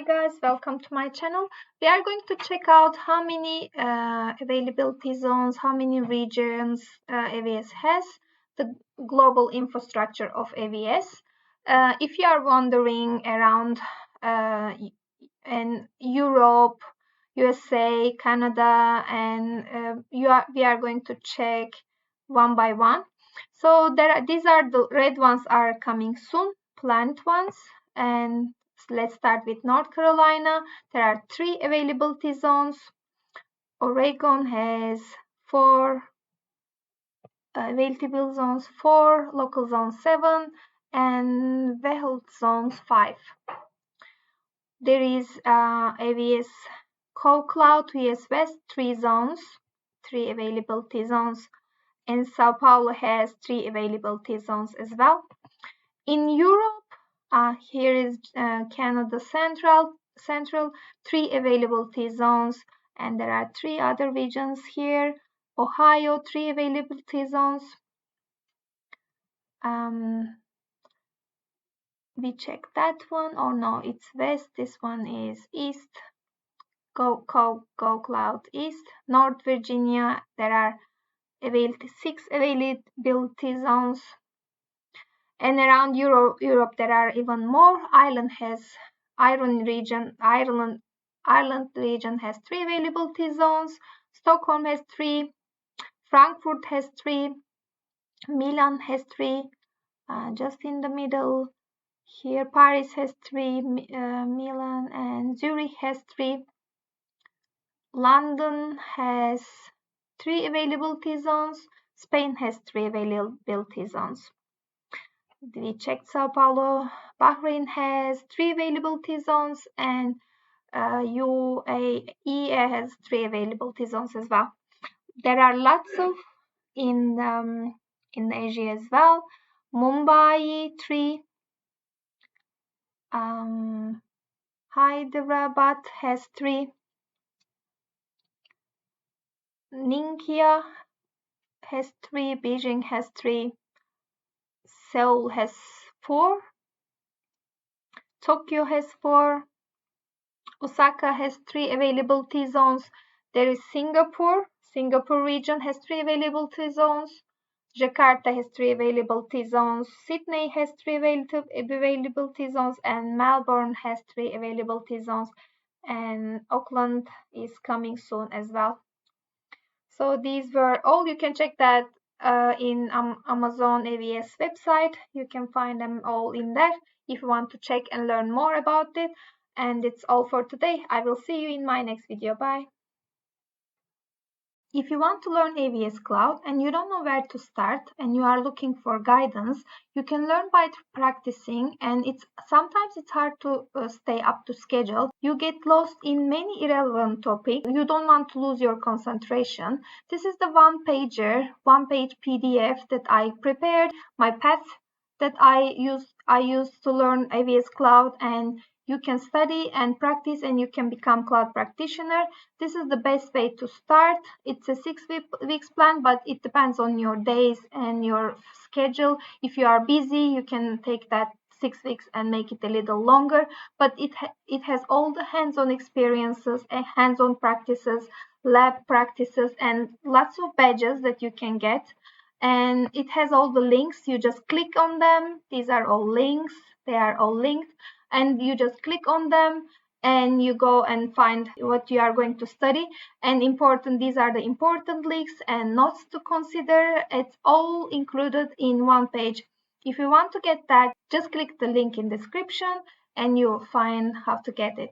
guys, welcome to my channel. We are going to check out how many availability zones, how many regions AWS has, the global infrastructure of AWS. If you are wandering around in Europe, USA, Canada, and we are going to check one by one. So these are the red ones are coming soon, planned ones, and let's start with North Carolina. There are 3 availability zones. Oregon has 4 available zones, 4 local zones 7, and Vehicle zones 5. There is AWS Cloud, US West, 3 zones, 3 availability zones, and Sao Paulo has 3 availability zones as well. In Europe, here is Canada Central, 3 availability zones, and there are 3 other regions here. Ohio, 3 availability zones. We check that one, or no, it's west. This one is east. Go Cloud East. North Virginia, there are 6 availability zones. And around Europe, there are even more. Ireland region has 3 availability zones. Stockholm has 3. Frankfurt has 3. Milan has 3. Just in the middle here, Paris has 3. Milan and Zurich has 3. London has 3 availability zones. Spain has 3 availability zones. We checked Sao Paulo. Bahrain has 3 availability zones, and UAE has 3 availability zones as well. There are lots of in Asia as well. Mumbai 3. Hyderabad has 3. Ningxia has 3. Beijing has 3. Seoul has 4. Tokyo has 4. Osaka has 3 availability zones. There is Singapore region has 3 availability zones. Jakarta has 3 availability zones. Sydney has 3 availability zones, and Melbourne has 3 availability zones, and Auckland is coming soon as well. So these were all. You can check that in Amazon AWS website. You can find them all in there if you want to check and learn more about it. And it's all for today. I will see you in my next video. Bye. If you want to learn AWS Cloud and you don't know where to start and you are looking for guidance, you can learn by practicing, and sometimes it's hard to stay up to schedule. You get lost in many irrelevant topics. You don't want to lose your concentration. This is the one-page PDF that I prepared, my path that I used to learn AWS Cloud, and you can study and practice and you can become cloud practitioner. This is the best way to start. It's a 6 weeks plan, but it depends on your days and your schedule. If you are busy, you can take that 6 weeks and make it a little longer, but it has all the hands-on experiences and hands-on practices, lab practices, and lots of badges that you can get. And it has all the links. You just click on them. These are all links. They are all linked. And you just click on them and you go and find what you are going to study. And these are the important links and notes to consider. It's all included in one page. If you want to get that, just click the link in description and you'll find how to get it.